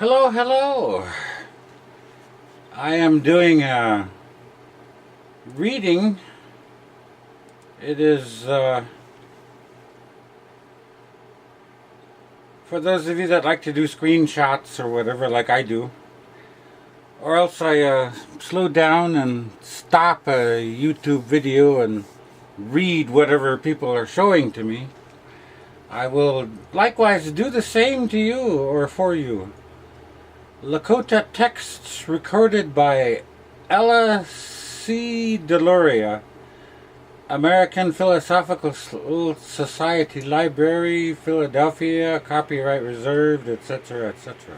Hello, hello. I am doing a reading. It is for those of you that like to do screenshots or whatever like I do. Or else I slow down and stop a YouTube video and read whatever people are showing to me. I will likewise do the same to you or for you. Lakota texts recorded by Ella C. Deloria, American Philosophical Society Library, Philadelphia, copyright reserved, etc., etc.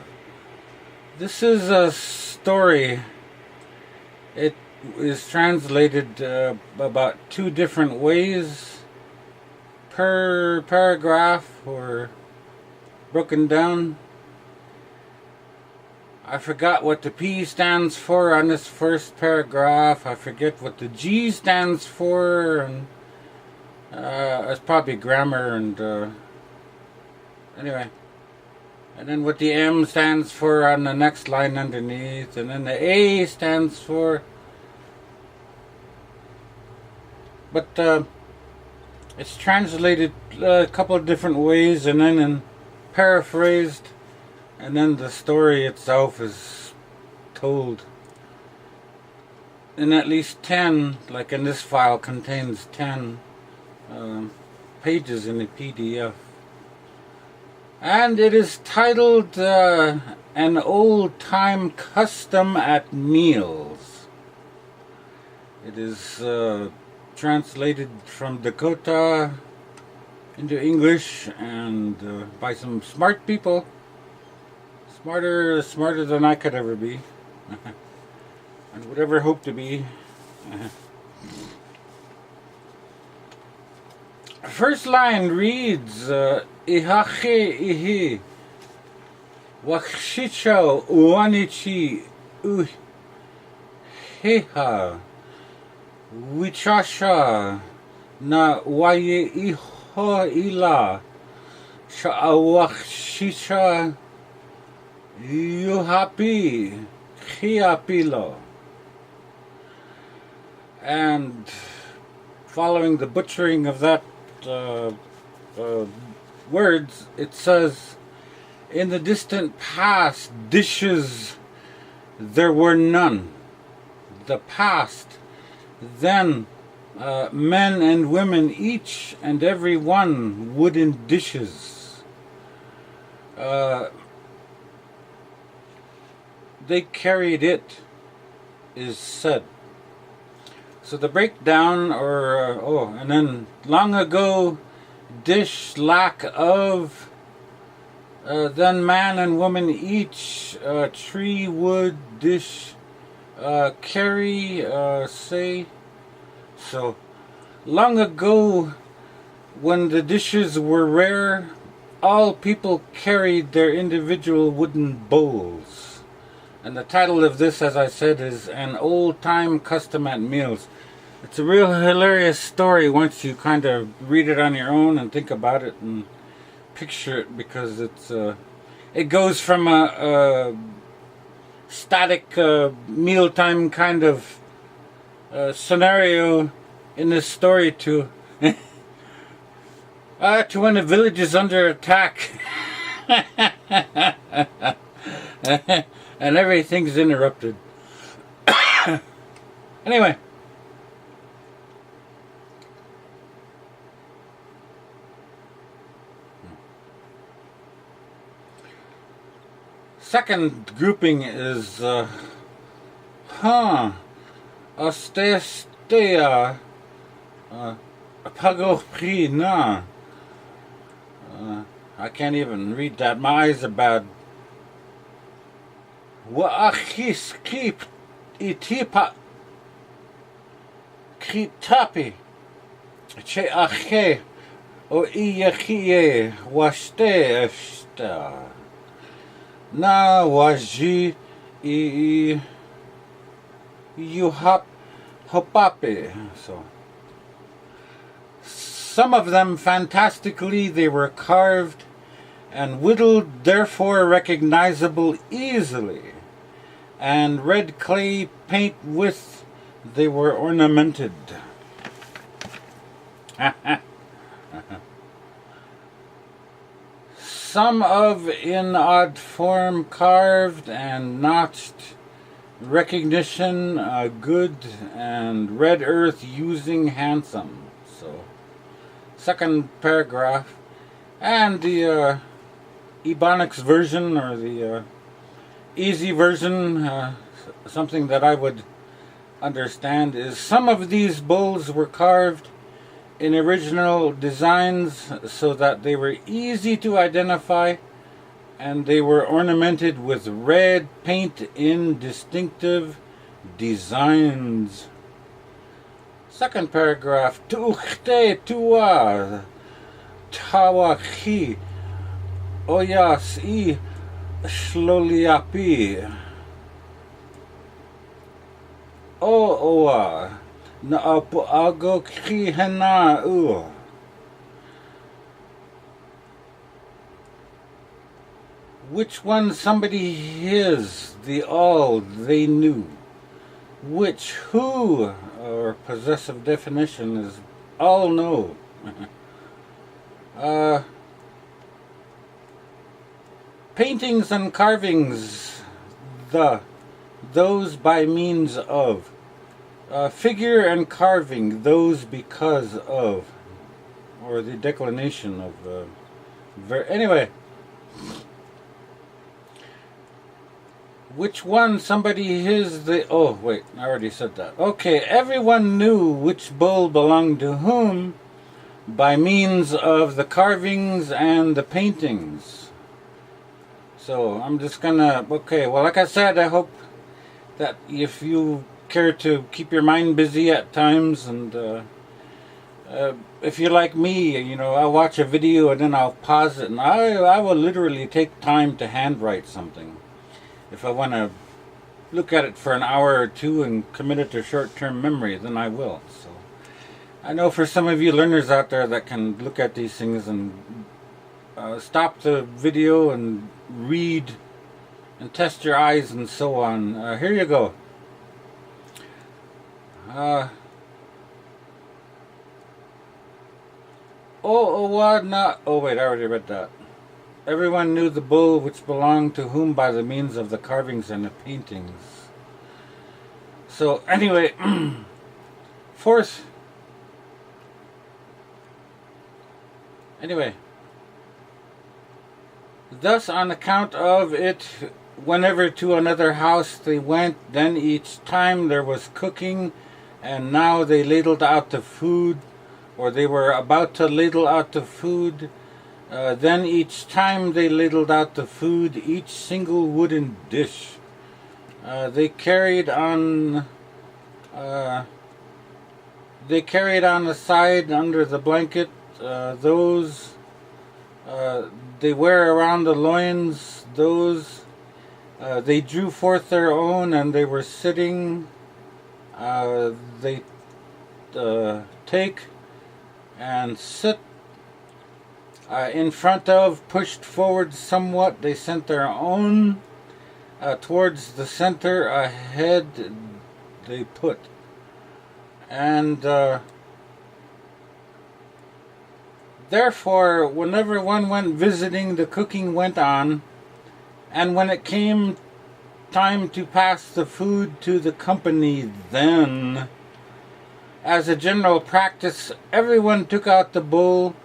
This is a story. It is translated about 2 different ways per paragraph or broken down. I forgot what the P stands for on this first paragraph. I forget what the G stands for, and it's probably grammar and anyway. And then what the M stands for on the next line underneath, and then the A stands for. But it's translated a couple of different ways, and then paraphrased. And then the story itself is told in at least 10, like in this file contains 10 pages in the PDF. And it is titled An Old-Time Custom at Meals. It is translated from Dakota into English and by some smart people. Smarter than I could ever be, and would ever hope to be. First line reads, Ihache ihi, wakshicha uanichi uheha, wichasha na waye iho ila, sha'awakshicha you happy, chiapilo. And following the butchering of that words, it says, in the distant past, dishes there were none. The past, then men and women, each and every one, wooden dishes. They carried it, is said. So the breakdown, and then long ago, dish lack of, then man and woman each, tree, wood, dish, carry, say. So long ago, when the dishes were rare, all people carried their individual wooden bowls. And the title of this, as I said, is An Old-Time Custom at Meals. It's a real hilarious story once you kind of read it on your own and think about it and picture it, because it goes from a static mealtime kind of scenario in this story to when a village is under attack. And everything's interrupted. Anyway. Second grouping is Ostestea Pagoprina. I can't even read that. My eyes are bad. Wa'achis keep itipa keep tapi che ache o iyachie washte esta na waji I you hopape. So some of them fantastically they were carved and whittled, therefore recognizable easily, and red clay paint with they were ornamented. Some of in odd form carved and notched, recognition good, and red earth using handsome. So, second paragraph, and the Ebonics version, or the easy version, something that I would understand, is some of these bulls were carved in original designs so that they were easy to identify, and they were ornamented with red paint in distinctive designs. Second paragraph, 10Oct2017 oyas I shloliapi oa na ago krihena u. Which one somebody his, the all they knew. Which who, or possessive definition, is all know. Paintings and carvings, those by means of. Figure and carving, those because of. Or the declination of. Anyway. Which one somebody his the... Oh, wait, I already said that. Okay, everyone knew which bull belonged to whom by means of the carvings and the paintings. So, I'm just gonna... Okay, well, like I said, I hope that if you care to keep your mind busy at times, and if you're like me, you know, I'll watch a video and then I'll pause it, and I will literally take time to handwrite something. If I want to look at it for an hour or two and commit it to short-term memory, then I will. So I know for some of you learners out there that can look at these things and stop the video and read and test your eyes and so on. Here you go. Oh wait, I already read that. Everyone knew the bull which belonged to whom by the means of the carvings and the paintings. So, anyway, fourth. Anyway, thus on account of it, whenever to another house they went, then each time there was cooking, and now they ladled out the food, or they were about to ladle out the food. Then each time they ladled out the food, each single wooden dish. They carried on the side under the blanket, those they wear around the loins, those they drew forth their own, and they were sitting. They take and sit in front of, pushed forward somewhat. They sent their own towards the center, ahead they put. And therefore, whenever one went visiting, the cooking went on, and when it came time to pass the food to the company, then, as a general practice, everyone took out the bowl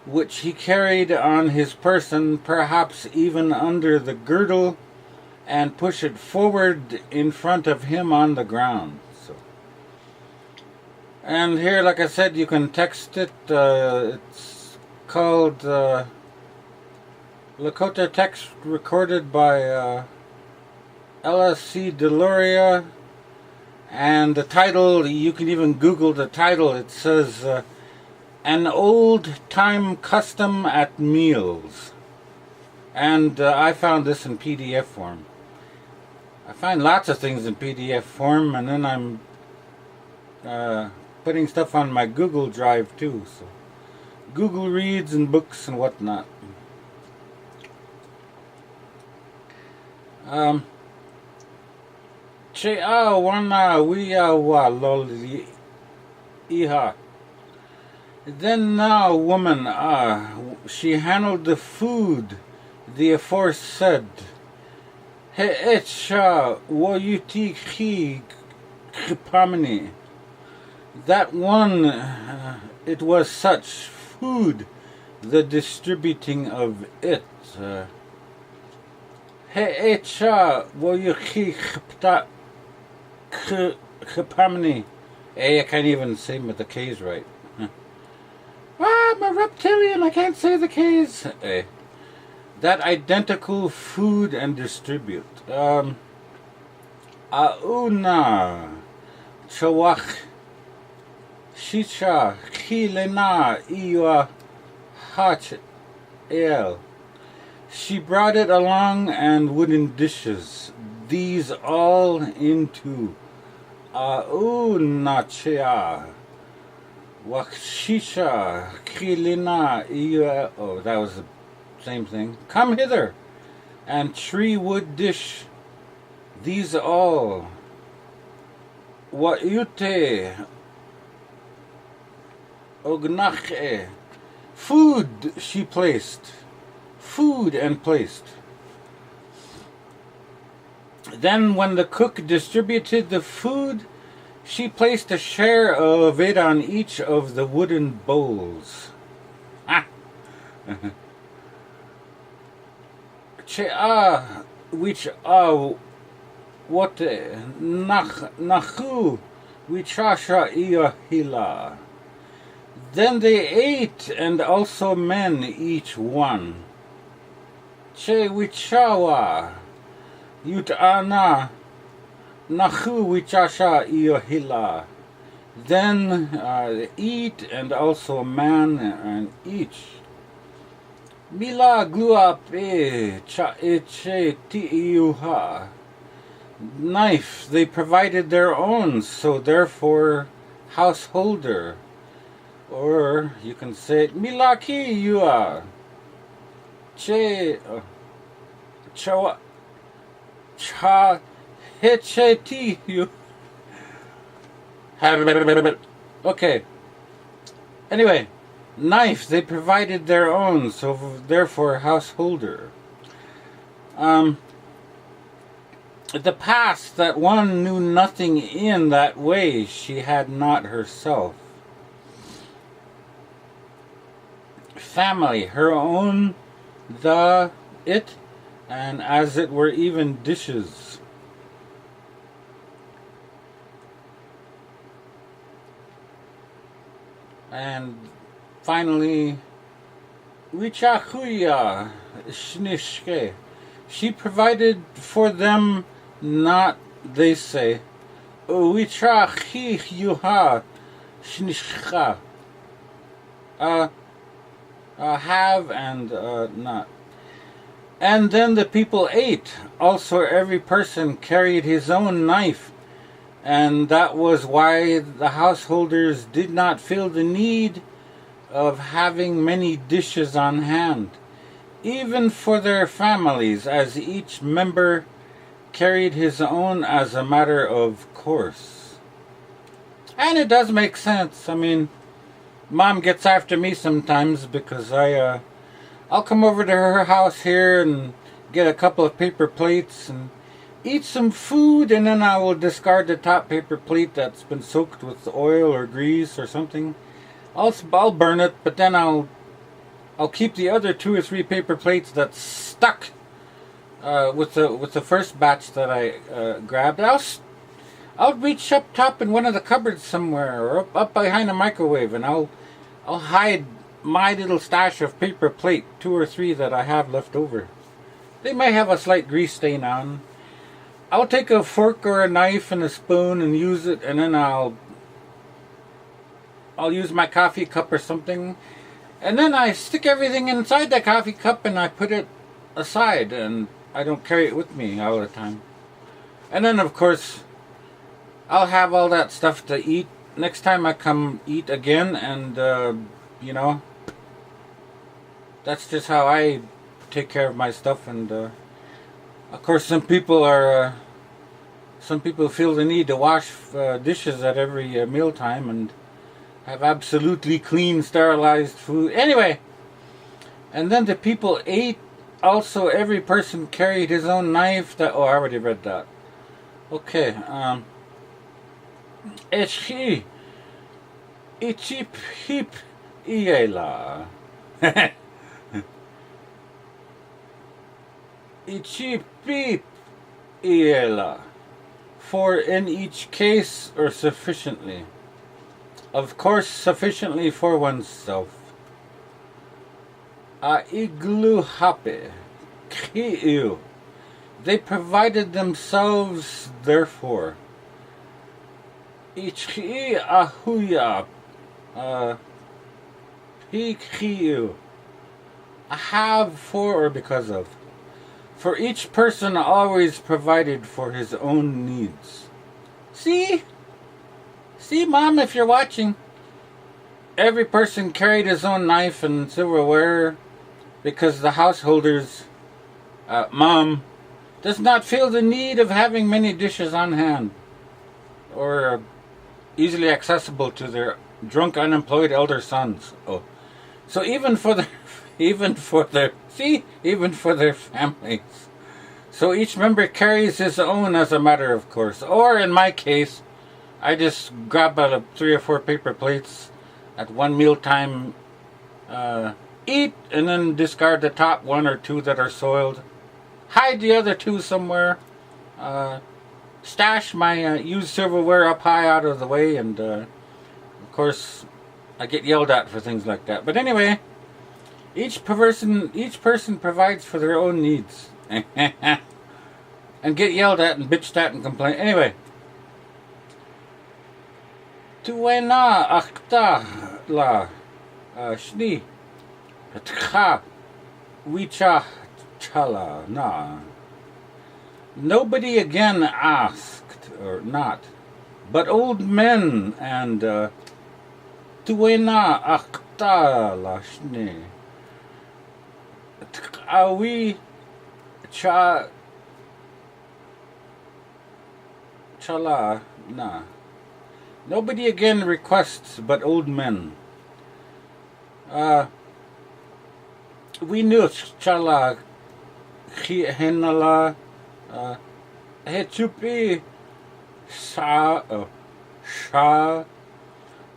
which he carried on his person, perhaps even under the girdle, and push it forward in front of him on the ground. So, and here, like I said, you can text it. It's called Lakota text recorded by LSC Deloria, and the title, you can even Google the title. It says An Old-Time Custom at Meals. And I found this in PDF form. I find lots of things in PDF form, and then I'm putting stuff on my Google Drive too. So Google Reads and books and whatnot. Che wana wia wa loli iha. Then now, woman, she handled the food, the aforesaid. He etcha woyuti chi kripamini. That one, it was such food, the distributing of it. He etcha woyuti kripamini. I can't even say the K's right. I'm a reptilian, I can't say the K's. That identical food and distribute. Auna chawach shisha chilena iwa hach el. She brought it along and wooden dishes. These all into auna chea. Wakshisha Krilina Iya. Oh, that was the same thing. Come hither, and tree wood dish. These all. Waute Ognache. Food she placed. Food and placed. Then when the cook distributed the food, she placed a share of it on each of the wooden bowls. Che'a, which what nachu, wichasha hila. Then they ate, and also men each one. Che wichawa, yut'ana. Nachu wichasha hila. Then eat, and also man and each. Mila glua pe cha eche tiuha. Knife they provided their own, so therefore householder. Or you can say milaki yua. Che cha cha Hecheti you. Okay. Anyway, knife they provided their own, so therefore householder. The past that one knew nothing in that way she had not herself. Family, her own, the, it, and as it were even dishes. And finally, Wichachuya Shnishke. She provided for them not, they say, Wichachich Yuha Shnishcha. Have and not. And then the people ate. Also every person carried his own knife. And that was why the householders did not feel the need of having many dishes on hand, even for their families, as each member carried his own as a matter of course. And it does make sense. I mean, Mom gets after me sometimes because I'll come over to her house here and get a couple of paper plates and eat some food, and then I will discard the top paper plate that's been soaked with oil or grease or something. I'll burn it, but then I'll keep the other 2 or 3 paper plates that's stuck with the first batch that I grabbed. I'll reach up top in one of the cupboards somewhere, or up behind a microwave, and I'll hide my little stash of paper plate, 2 or 3 that I have left over. They may have a slight grease stain on. I'll take a fork or a knife and a spoon and use it, and then I'll use my coffee cup or something, and then I stick everything inside that coffee cup and I put it aside, and I don't carry it with me all the time. And then of course I'll have all that stuff to eat next time I come eat again, and you know, that's just how I take care of my stuff. And Of course, some people feel the need to wash dishes at every mealtime and have absolutely clean, sterilized food. Anyway, and then the people ate. Also, every person carried his own knife. I already read that. Okay. Echi, ichip hip iela. Ichip beep iela. For in each case or sufficiently. Of course, sufficiently for oneself. A iglu hape, kiu. They provided themselves, therefore. Ichi ahuya, pikiu. I have for or because of. For each person always provided for his own needs. See? See, Mom, if you're watching. Every person carried his own knife and silverware because the householders, Mom, does not feel the need of having many dishes on hand or easily accessible to their drunk, unemployed elder sons. Oh, so even for their families. So each member carries his own as a matter of course. Or in my case, I just grab out of 3 or 4 paper plates at one mealtime, eat, and then discard the top 1 or 2 that are soiled. Hide the other 2 somewhere. Stash my used silverware up high out of the way, and of course, I get yelled at for things like that. But anyway, each person provides for their own needs, and get yelled at and bitched at and complain. Anyway, tuena akta la shni tcha wicha chala na. Nobody again asked, or not, but old men and tuena akta la shni tchawi chala na. Nobody again requests but old men. We knew chala henala hechupi sha.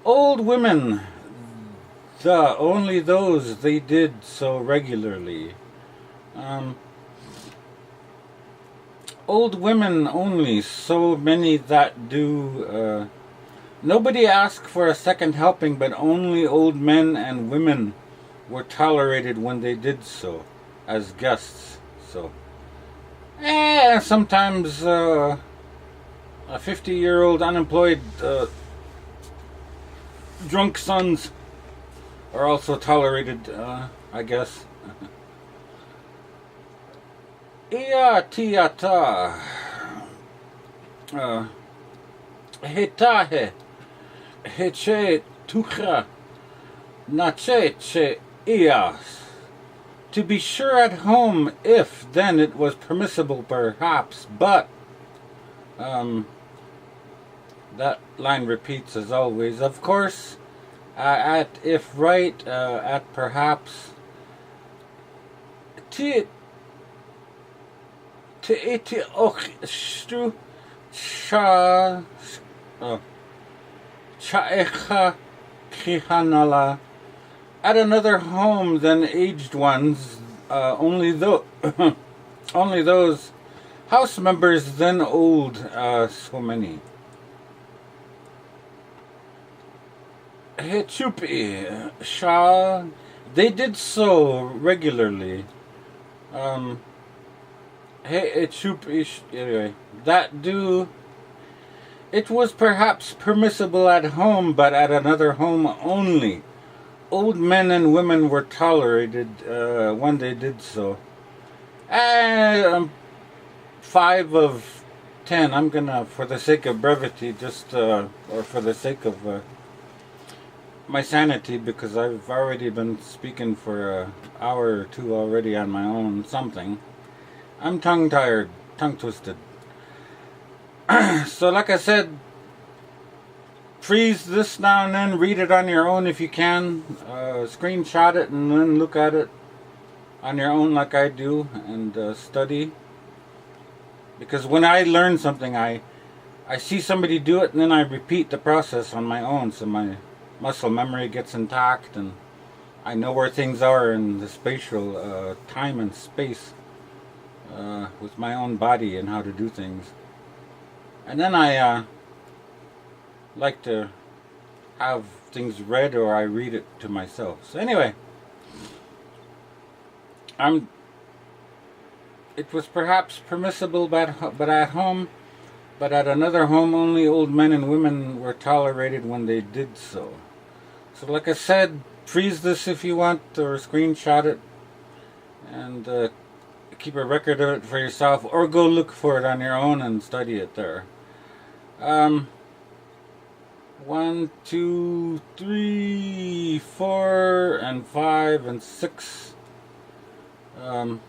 Old women, only those they did so regularly. Old women only, so many that do. Nobody asked for a second helping, but only old men and women were tolerated when they did so, as guests. So, sometimes a 50-year-old unemployed drunk sons are also tolerated, I guess. Ia tiata hetahe heche tucha nache che ias. To be sure at home, if then it was permissible perhaps, but that line repeats as always. Of course, at if right, at perhaps. Te iti och stru cha chaecha kihanala. At another home than aged ones, only those house members then old, so many. Hechupi Shah, they did so regularly. Anyway, that do. It was perhaps permissible at home, but at another home only. Old men and women were tolerated when they did so. 5 of 10. I'm gonna, for the sake of brevity, or for the sake of my sanity, because I've already been speaking for an hour or 2 already on my own something. I'm tongue tired, tongue twisted. So like I said, freeze this now and then, read it on your own if you can, screenshot it and then look at it on your own like I do, and study. Because when I learn something, I see somebody do it and then I repeat the process on my own, so my muscle memory gets intact and I know where things are in the spatial time and space with my own body and how to do things. And then I like to have things read, or I read it to myself. So anyway, it was perhaps permissible but at home, but at another home only old men and women were tolerated when they did so. So like I said, freeze this if you want, or screenshot it, and keep a record of it for yourself, or go look for it on your own and study it there. 1, 2, 3, 4, and 5, and 6. And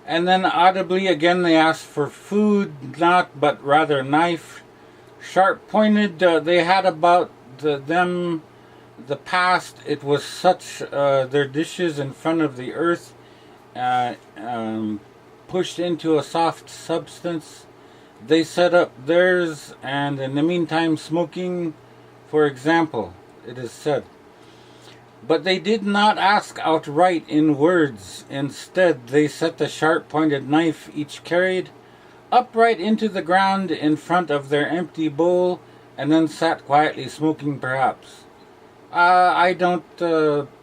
then audibly again they asked for food, not but rather knife, sharp pointed. They had about the past. It was such their dishes in front of the earth, pushed into a soft substance. They set up theirs, and in the meantime smoking, for example, it is said. But they did not ask outright in words. Instead, they set the sharp-pointed knife each carried upright into the ground in front of their empty bowl, and then sat quietly smoking perhaps. I don't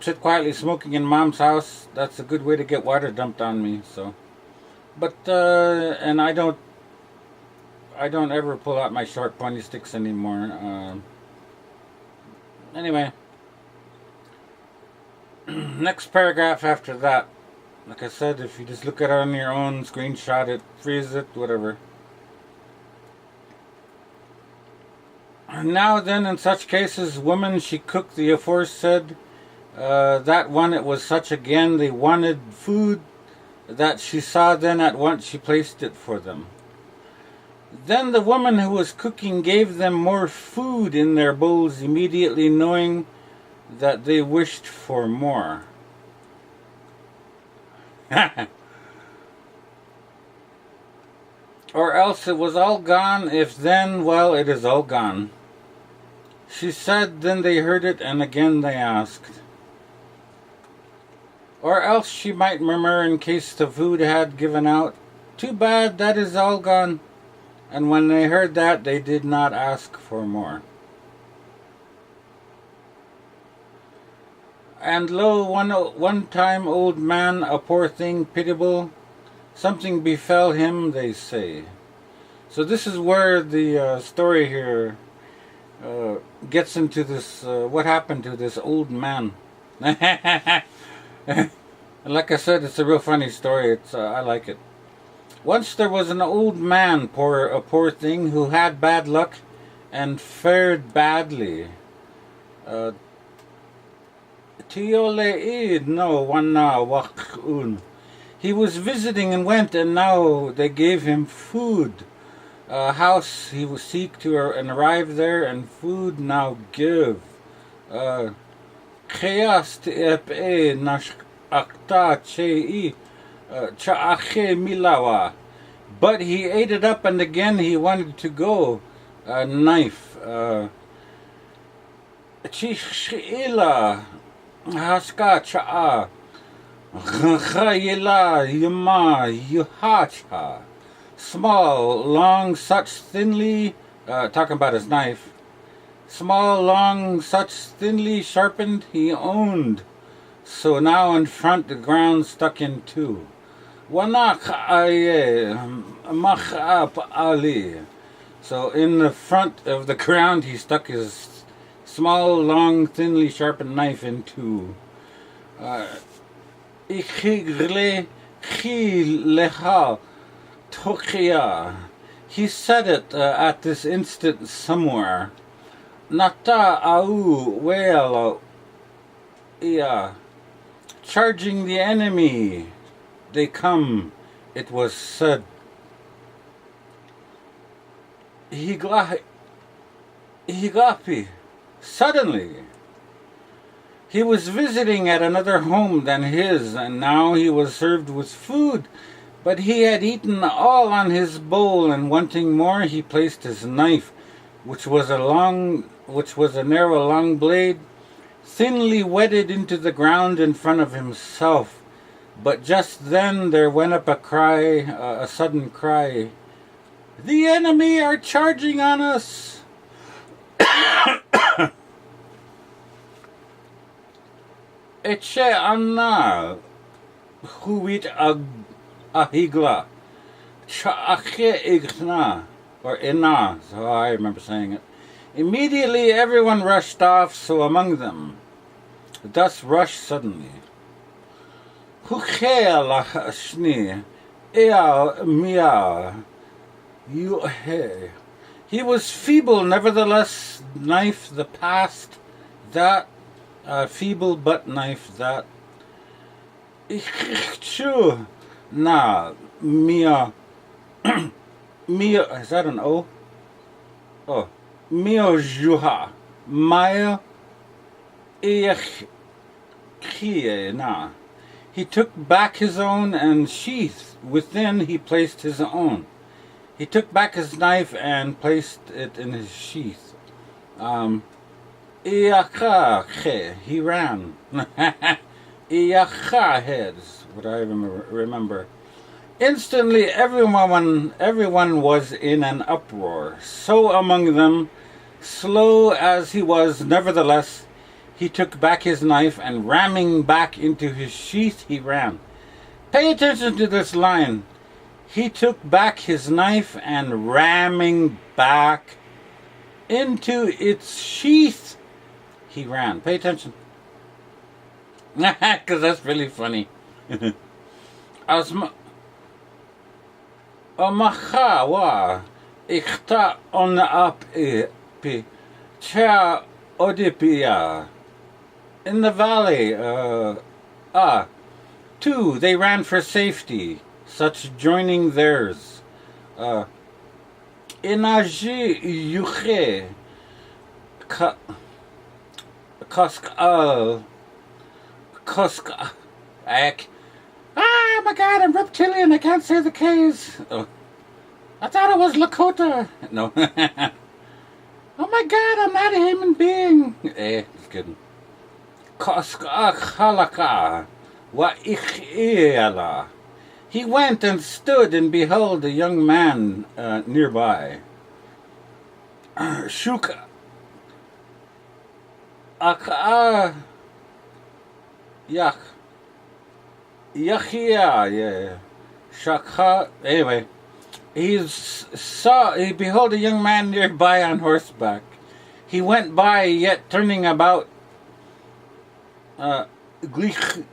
sit quietly smoking in Mom's house. That's a good way to get water dumped on me, so. But, and I don't ever pull out my sharp pointy sticks anymore. Anyway, next paragraph after that. Like I said, if you just look at it on your own, screenshot it, freeze it, whatever. Now then, in such cases, woman, she cooked the aforesaid. That one, it was such again, they wanted food, that she saw then at once she placed it for them. Then the woman who was cooking gave them more food in their bowls, immediately knowing that they wished for more. Or else it was all gone. If then, well, it is all gone. She said, then they heard it, and again they asked. Or else she might murmur in case the food had given out, too bad, that is all gone. And when they heard that, they did not ask for more. And lo, one time old man, a poor thing, pitiable, something befell him, they say. So this is where the story here gets into this, what happened to this old man. And like I said, it's a real funny story. I like it. Once there was an old man, a poor thing, who had bad luck and fared badly. He was visiting and went, and now they gave him food. A house he was seek to and arrive there, and food now give. But he ate it up, and again he wanted to go. Knife. Haska cha'a. Small, long, such thinly, talking about his knife. Small, long, such thinly sharpened, he owned. So now in front the ground stuck in two. So in the front of the ground he stuck his small, long, thinly sharpened knife in two. He said it at this instant somewhere. Nata au wela ia. Charging the enemy, they come. it was said, Higapi. Suddenly, he was visiting at another home than his, and now he was served with food. But he had eaten all on his bowl, and wanting more, he placed his knife, which was a narrow long blade, thinly whetted into the ground in front of himself. But just then there went up a sudden cry, "The enemy are charging on us!" Eche anna huit ahigla cha'ache igna, or ina, is how I remember saying it. Immediately everyone rushed off, so among them thus rushed suddenly. Huchealach shni ea mia yuhe. He was feeble, nevertheless, knife the past, that feeble but knife that. Ichchu na mia mia, is that an O? Oh, mio juha maya ichie na. He took back his own, and sheath within he placed his own. He took back his knife and placed it in his sheath. He ran. Is what I remember. Instantly everyone was in an uproar. So among them, slow as he was, nevertheless, he took back his knife, and ramming back into his sheath, he ran. Pay attention to this line. He took back his knife, and ramming back into its sheath, he ran. Pay attention. Because that's really funny. Amacha wa ichta on up pi cha odipia. In the valley, two, they ran for safety, such joining theirs. Inaji yuche koska. Ah, my God, I'm reptilian. I can't say the K's. Oh, I thought it was Lakota. No. Oh my God, I'm not a human being. Just kidding. Koska halaka wa ichiela. He went and stood, and behold, a young man nearby. Shuka aka yak yachia, yeah, shakha. Anyway, he beheld a young man nearby on horseback. He went by, yet turning about, Glichu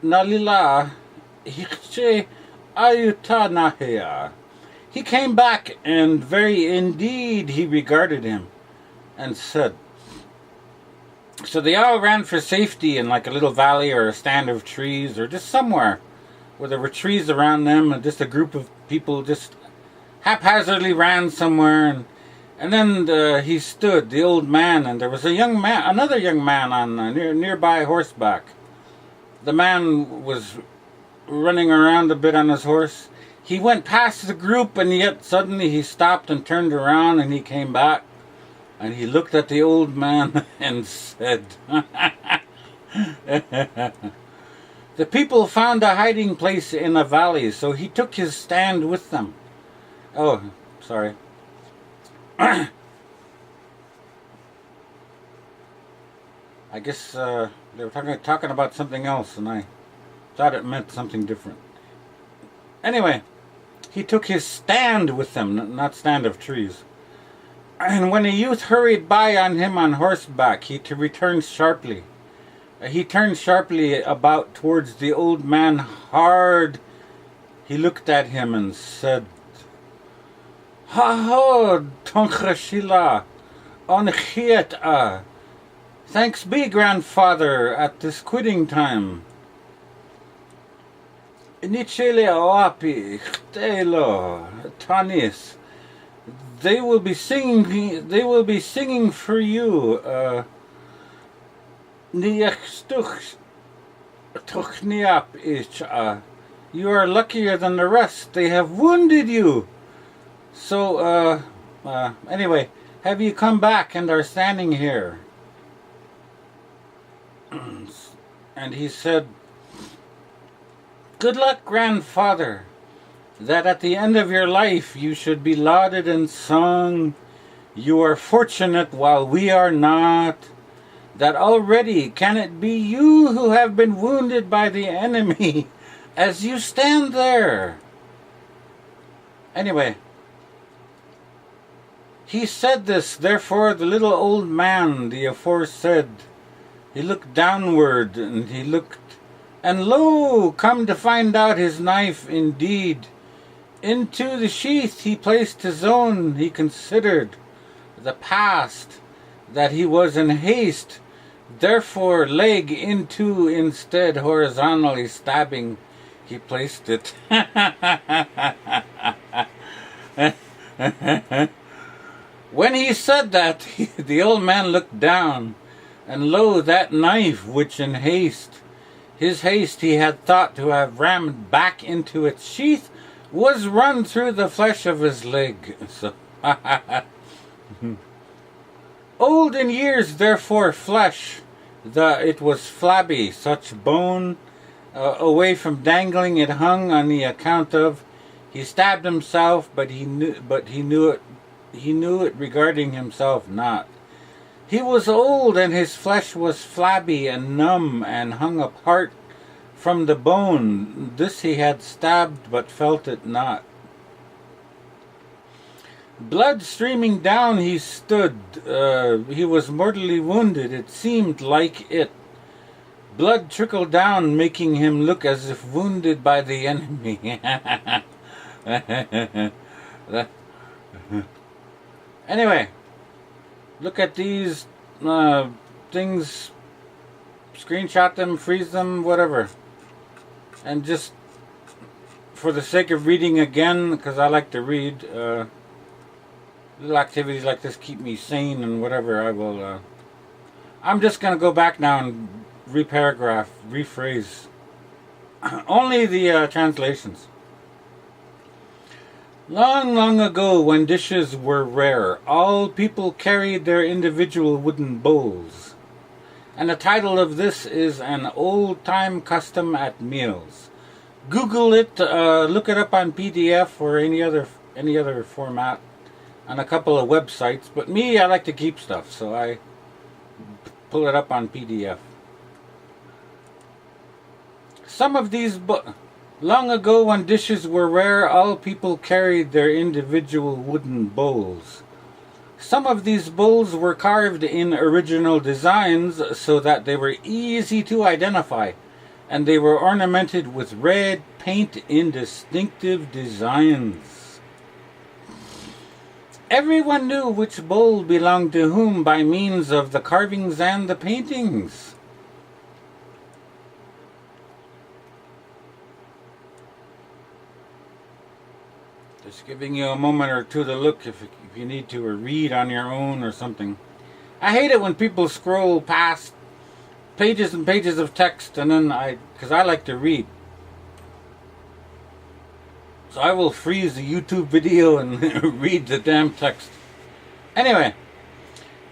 nalila hiche ayuta nahea. He came back, and very indeed he regarded him, and said. So they all ran for safety in like a little valley or a stand of trees, or just somewhere where there were trees around them, and just a group of people just haphazardly ran somewhere, and then he stood, the old man, and there was another young man on nearby horseback. The man was running around a bit on his horse. He went past the group, and yet suddenly he stopped and turned around, and he came back, and he looked at the old man and said, the people found a hiding place in a valley, so he took his stand with them. Oh, sorry. I guess they were talking about something else, and I thought it meant something different. Anyway, he took his stand with them, not stand of trees. And when a youth hurried by on him on horseback, he returned sharply. He turned sharply about towards the old man hard. He looked at him and said, "Ha-ho, tonchashila, onchiet-a. Thanks be, grandfather, at this quitting time. Inichele Oapi, Telo, Tanis. They will be singing for you. Niachstuch Tuchniap ich. You are luckier than the rest. They have wounded you. So, anyway, have you come back and are standing here? And he said, good luck, grandfather, that at the end of your life you should be lauded and sung. You are fortunate while we are not. That already can it be you who have been wounded by the enemy as you stand there? Anyway, he said this, therefore the little old man, the aforesaid, he looked downward, and he looked, and lo, come to find out his knife indeed. Into the sheath he placed his own, he considered the past, that he was in haste, therefore leg into instead horizontally stabbing, he placed it. When he said that, the old man looked down, and lo, that knife which in his haste he had thought to have rammed back into its sheath, was run through the flesh of his leg. So, old in years, therefore flesh, it was flabby, such bone, away from dangling it hung on the account of, he stabbed himself, but he knew it regarding himself not. He was old, and his flesh was flabby and numb, and hung apart from the bone. This he had stabbed, but felt it not. Blood streaming down he stood. He was mortally wounded, it seemed like it. Blood trickled down, making him look as if wounded by the enemy. Anyway, look at these things, screenshot them, freeze them, whatever. And just for the sake of reading again, because I like to read, little activities like this keep me sane and whatever, I will, I'm just going to go back now and reparagraph, rephrase. Only the translations. Long, long ago, when dishes were rare, all people carried their individual wooden bowls. And the title of this is An Old-Time Custom at Meals. Google it, look it up on PDF or any other format on a couple of websites. But me, I like to keep stuff, so I pull it up on PDF. Some of these long ago, when dishes were rare, all people carried their individual wooden bowls. Some of these bowls were carved in original designs so that they were easy to identify, and they were ornamented with red paint in distinctive designs. Everyone knew which bowl belonged to whom by means of the carvings and the paintings. Just giving you a moment or two to look if you need to, or read on your own or something. I hate it when people scroll past pages and pages of text, and then because I like to read. So I will freeze the YouTube video and read the damn text. Anyway,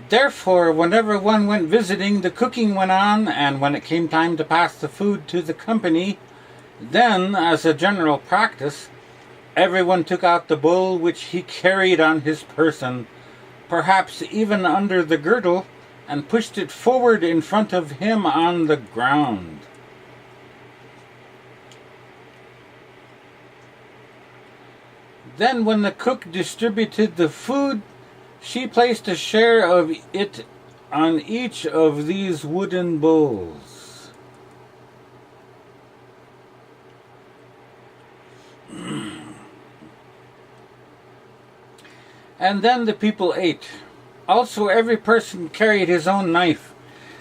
therefore, whenever one went visiting, the cooking went on, and when it came time to pass the food to the company, then, as a general practice, everyone took out the bowl which he carried on his person, perhaps even under the girdle, and pushed it forward in front of him on the ground. Then when the cook distributed the food, she placed a share of it on each of these wooden bowls. And then the people ate. Also every person carried his own knife,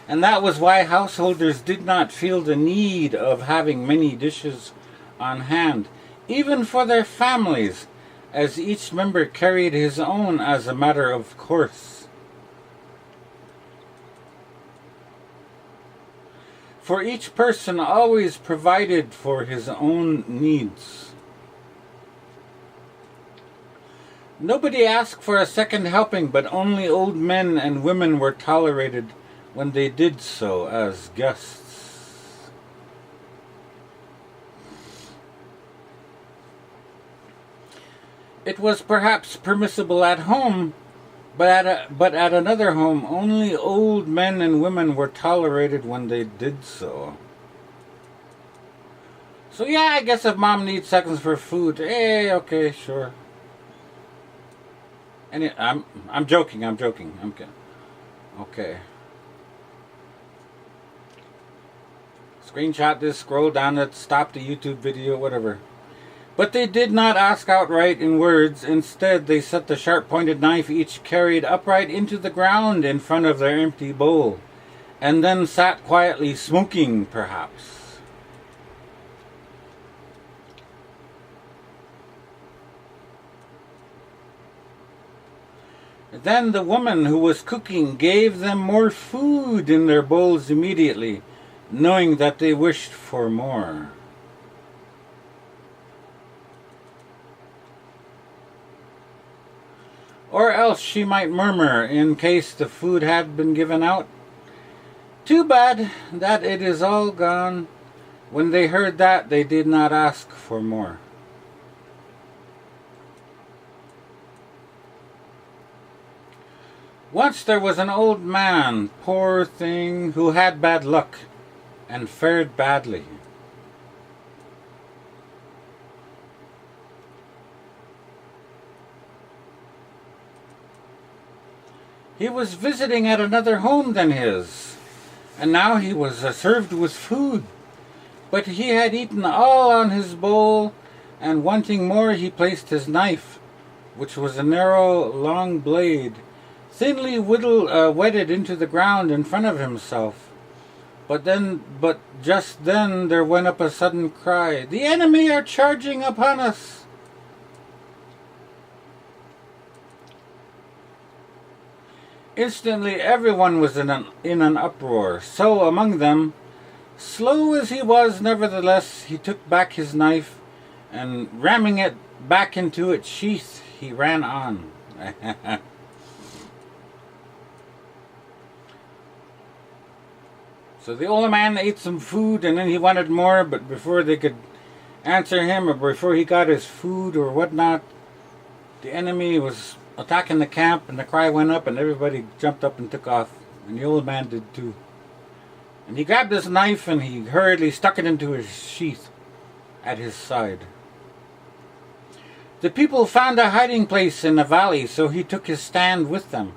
and that was why householders did not feel the need of having many dishes on hand, even for their families, as each member carried his own as a matter of course. For each person always provided for his own needs. Nobody asked for a second helping, but only old men and women were tolerated when they did so as guests. It was perhaps permissible at home, but at another home, only old men and women were tolerated when they did so. So yeah, I guess if mom needs seconds for food, hey, okay, sure. And I'm joking. I'm kidding. Okay. Screenshot this, scroll down it, stop the YouTube video, whatever. But they did not ask outright in words. Instead, they set the sharp-pointed knife each carried upright into the ground in front of their empty bowl, and then sat quietly smoking, perhaps. Then the woman who was cooking gave them more food in their bowls immediately, knowing that they wished for more. Or else she might murmur, in case the food had been given out, "Too bad that it is all gone." When they heard that, they did not ask for more. Once there was an old man, poor thing, who had bad luck and fared badly. He was visiting at another home than his, and now he was served with food. But he had eaten all on his bowl, and wanting more, he placed his knife, which was a narrow, long blade, thinly wetted into the ground in front of himself. But just then there went up a sudden cry, "The enemy are charging upon us!" Instantly everyone was in an uproar. So among them, slow as he was, nevertheless, he took back his knife, and ramming it back into its sheath, he ran on. So the old man ate some food, and then he wanted more, but before they could answer him, or before he got his food or whatnot, the enemy was attacking the camp, and the cry went up, and everybody jumped up and took off, and the old man did too. And he grabbed his knife, and he hurriedly stuck it into his sheath at his side. The people found a hiding place in the valley, so he took his stand with them.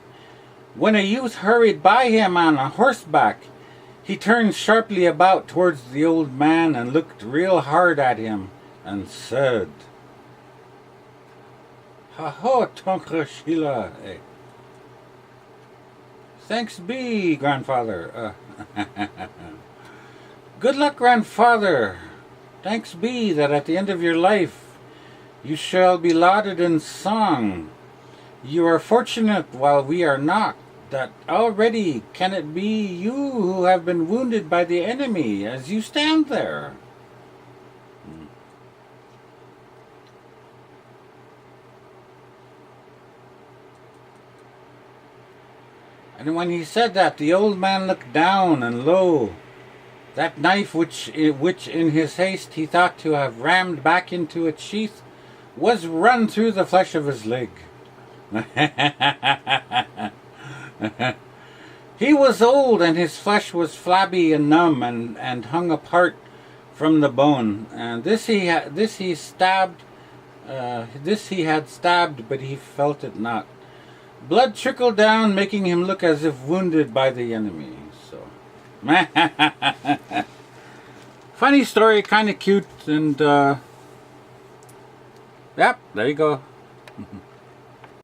When a youth hurried by him on a horseback, he turned sharply about towards the old man and looked real hard at him and said, "Ha ho, Tonka Sheila. Thanks be, grandfather. Good luck, grandfather. Thanks be that at the end of your life you shall be lauded in song. You are fortunate while we are not, that already can it be you who have been wounded by the enemy as you stand there." And when he said that, the old man looked down, and lo, that knife which in his haste he thought to have rammed back into its sheath was run through the flesh of his leg. He was old, and his flesh was flabby and numb, and hung apart from the bone. And this he had stabbed, but he felt it not. Blood trickled down, making him look as if wounded by the enemy. So, funny story, kind of cute, and yep, there you go.